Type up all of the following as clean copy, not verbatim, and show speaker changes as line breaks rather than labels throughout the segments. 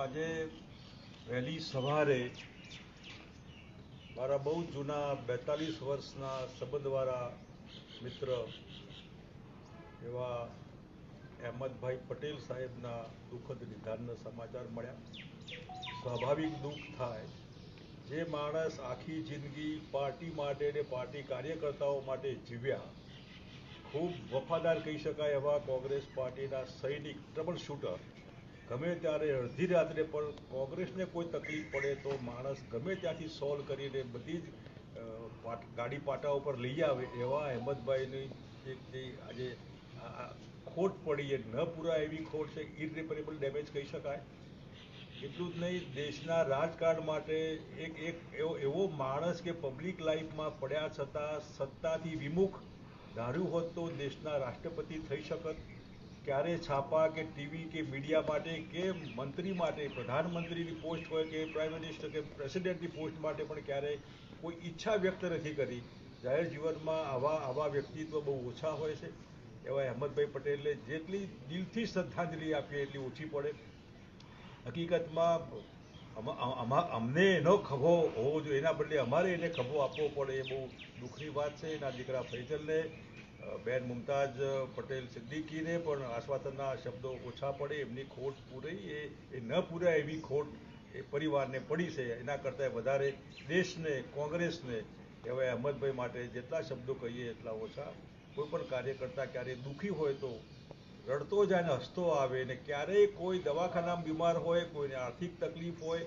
આજે વહેલી સવારે મારા બહુ જૂના 42 વર્ષના સંબંધવાળા મિત્ર એવા અહેમદભાઈ પટેલ સાહેબના દુઃખદ નિધનના સમાચાર મળ્યા। સ્વાભાવિક દુઃખ થાય। જે માણસ આખી જિંદગી પાર્ટી માટે ને પાર્ટી કાર્યકર્તાઓ માટે જીવ્યા, ખૂબ વફાદાર કહી શકાય એવા કોંગ્રેસ પાર્ટીના સૈનિક, ટ્રબલ શૂટર, ગમે ત્યારે અડધી રાત્રે પણ કોંગ્રેસને કોઈ તકલીફ પડે તો માણસ ગમે ત્યાંથી સોલ્વ કરીને બધી જ ગાડી પાટા ઉપર લઈ આવે એવા અહેમદભાઈની જે આજે ખોટ પડી એ ન પૂરાય એવી ખોટ છે, ઇરરિપેરેબલ ડેમેજ કહી શકાય। એટલું જ નહીં, દેશના રાજકારણ માટે એક એવો માણસ કે પબ્લિક લાઈફમાં પડ્યા છતાં સત્તાથી વિમુખ ધાર્યું હોત તો દેશના રાષ્ટ્રપતિ થઈ શકત। ક્યારે છાપા કે ટીવી કે મીડિયા માટે કે મંત્રી માટે, પ્રધાનમંત્રીની પોસ્ટ હોય કે પ્રાઇમ મિનિસ્ટર કે પ્રેસિડેન્ટની પોસ્ટ માટે પણ ક્યારેય કોઈ ઈચ્છા વ્યક્ત નથી કરી। જાહેર જીવનમાં આવા વ્યક્તિત્વ બહુ ઓછા હોય છે। એવા અહેમદભાઈ પટેલને જેટલી દિલથી શ્રદ્ધાંજલિ આપીએ એટલી ઓછી પડે। હકીકતમાં અમને એનો ખભો હોવો જોઈએ, એના બદલે અમારે એને ખભો આપવો પડે એ બહુ દુઃખની વાત છે। એના દીકરા ફૈઝલને, બેન મુમતાઝ પટેલ સિદ્દીકીને પણ આશ્વાસનના શબ્દો ઓછા પડે। એમની ખોટ પૂરી એ ન પૂરાય એવી ખોટ એ પરિવારને પડી છે। એના કરતાં વધારે દેશને, કોંગ્રેસને એવા અહેમદભાઈ માટે જેટલા શબ્દો કહીએ એટલા ઓછા। કોઈ પણ કાર્યકર્તા ક્યારેય દુઃખી હોય તો રડતો જાય ને હસતો આવે, ને ક્યારેય કોઈ દવાખાનામાં બીમાર હોય, કોઈને આર્થિક તકલીફ હોય,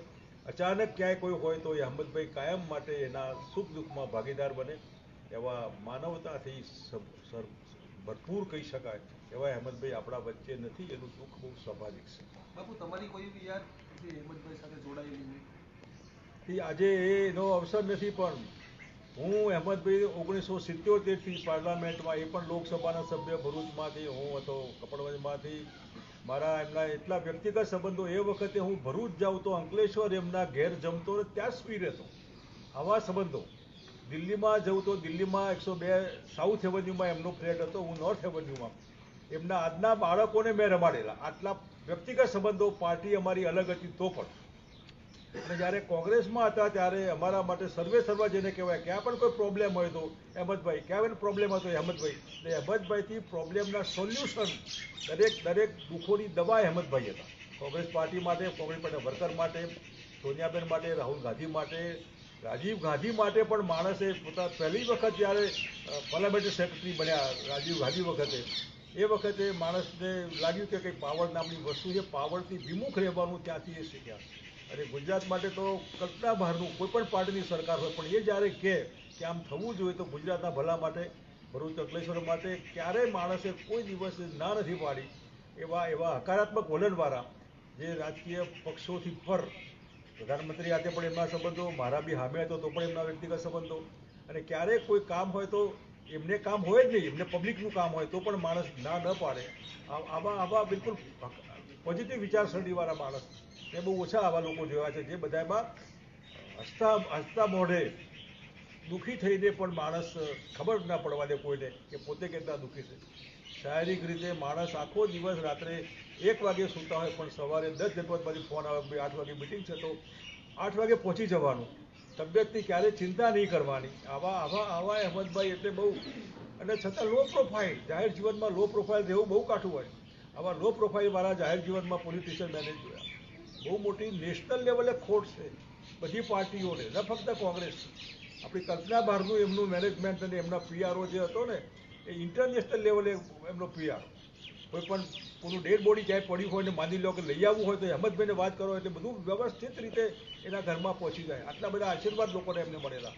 અચાનક ક્યાંય કોઈ હોય તો એ અહેમદભાઈ કાયમ માટે એના સુખ દુઃખમાં ભાગીદાર બને। એવા માનવતાથી ભરપૂર કહી શકાય એવા અહેમદભાઈ આપણા વચ્ચે નથી, એનું દુઃખ બહુ સ્વાભાવિક છે।
બાપુ, તમારી કોઈ બી યાદ જે અહેમદભાઈ સાથે જોડાયેલી
આજે એનો અવસર નથી, પણ હું અહેમદભાઈ 1977થી પાર્લામેન્ટમાં, એ પણ લોકસભાના સભ્ય ભરૂચમાંથી, હું હતો કપડવંજમાંથી। મારા એમના એટલા વ્યક્તિગત સંબંધો, એ વખતે હું ભરૂચ જાઉં તો અંકલેશ્વર એમના ઘેર જમતો ત્યાં જ સુઈ રહેતો, આવા સંબંધો। દિલ્હીમાં જવું તો દિલ્હીમાં 102 સાઉથ એવન્યુમાં એમનો ફ્લેટ હતો, હું નોર્થ એવન્યુમાં। એમના આજના બાળકોને મેં રમાડેલા। આટલા વ્યક્તિગત સંબંધો, પાર્ટી અમારી અલગ હતી તો પણ। અને જ્યારે કોંગ્રેસમાં હતા ત્યારે અમારા માટે સર્વા જેને કહેવાય, ક્યાં પણ કોઈ પ્રોબ્લેમ હોય તો અહેમદભાઈ, ક્યાં પણ પ્રોબ્લેમ હતો અહેમદભાઈ, એટલે અહેમદભાઈથી પ્રોબ્લેમના સોલ્યુશન, દરેક દુઃખોની દવા અહેમદભાઈ હતા। કોંગ્રેસ પાર્ટી માટે, કોંગ્રેસ પાર્ટી વર્કર માટે, સોનિયાબેન માટે, રાહુલ ગાંધી માટે, રાજીવ ગાંધી માટે પણ માણસે પહેલી વખત જ્યારે પાર્લામેન્ટરી સેક્રેટરી બન્યા રાજીવ ગાંધી વખતે, એ વખતે માણસને લાગ્યું કે કંઈ પાવર નામની વસ્તુ છે, પાવરથી વિમુખ રહેવાનું ત્યાંથી એ શીખ્યા। અને ગુજરાત માટે તો કલ્પના બહારનું કોઈ પણ પાર્ટીની સરકાર હોય, પણ એ જ્યારે કહે કે આમ થવું જોઈએ તો ગુજરાતના ભલા માટે, ભરૂચ અંકલેશ્વર માટે ક્યારેય માણસે કોઈ દિવસ ના નથી પાડી। એવા હકારાત્મક વલણવાળા, જે રાજકીય પક્ષોથી પર, પ્રધાનમંત્રી સાથે પણ એમના સંબંધો, મારા બી હામે હતો તો પણ એમના વ્યક્તિગત સંબંધો, અને ક્યારેક કોઈ કામ હોય તો એમને કામ હોય જ નહીં, એમને પબ્લિકનું કામ હોય તો પણ માણસ ના ન પાડે। આવા બિલકુલ પોઝિટિવ વિચારસરણીવાળા માણસ એ બહુ ઓછા આવા લોકો જોયા છે, જે બધામાં હસતા મોઢે દુઃખી થઈને પણ માણસ ખબર ના પડવા દે કોઈને કે પોતે કેટલા દુઃખી છે। શારીરિક રીતે માણસ આખો દિવસ રાત્રે 1 વાગે સૂતા હોય પણ સવારે 10 જનપદમાંથી ફોન આવે, ભાઈ 8 વાગે મિટિંગ છે તો 8 વાગે પહોંચી જવાનું, તબિયતની ક્યારેય ચિંતા નહીં કરવાની। આવા અહેમદભાઈ એટલે બહુ, અને છતાં લો પ્રોફાઇલ, જાહેર જીવનમાં લો પ્રોફાઇલ રહેવું બહુ કાઠું હોય। આવા લો પ્રોફાઇલવાળા જાહેર જીવનમાં પોલિટિશિયન મેં નહીં જોયા। બહુ મોટી નેશનલ લેવલે ખોટ છે બધી પાર્ટીઓને, ન ફક્ત કોંગ્રેસ। આપણી કલ્પના બહારનું એમનું મેનેજમેન્ટ અને એમના પીઆરઓ જે હતો ને, એ ઇન્ટરનેશનલ લેવલે એમનો પીઆર। કોઈ પણ પૂરું ડેડ બોડી ક્યાંય પડ્યું હોય ને માની લો કે લઈ આવવું હોય તો અહેમદભાઈને વાત કરો એટલે બધું વ્યવસ્થિત રીતે એના ઘરમાં પહોંચી જાય। આટલા બધા આશીર્વાદ લોકોને એમને મળેલા।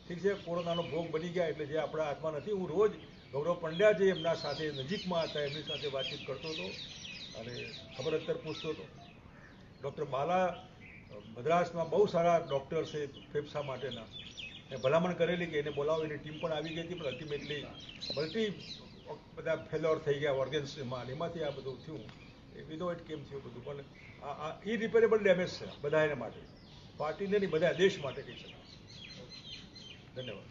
ઠીક છે, કોરોનાનો ભોગ બની ગયા એટલે જે આપણા હાથમાં નથી। હું રોજ ગૌરવ પંડ્યા જે એમના સાથે નજીકમાં હતા એમની સાથે વાતચીત કરતો હતો અને ખબર અંતર પૂછતો હતો। ડૉક્ટર બાલા મદ્રાસમાં બહુ સારા ડૉક્ટર છે ફેફસા માટેના, એ ભલામણ કરેલી કે એને બોલાવો, એની ટીમ પણ આવી ગઈ હતી, પણ અલ્ટિમેટલી બધા ફેલ્યોર થઈ ગયા ઓર્ગન્સમાં, એમાંથી આ બધું થયું। એ વિનો ઇટ કેમ થયું બધું, પણ આ ઇરિપેરેબલ ડેમેજ છે બધા એના માટે, પાર્ટીને નહીં બધા દેશ માટે કહી શકાય। ધન્યવાદ।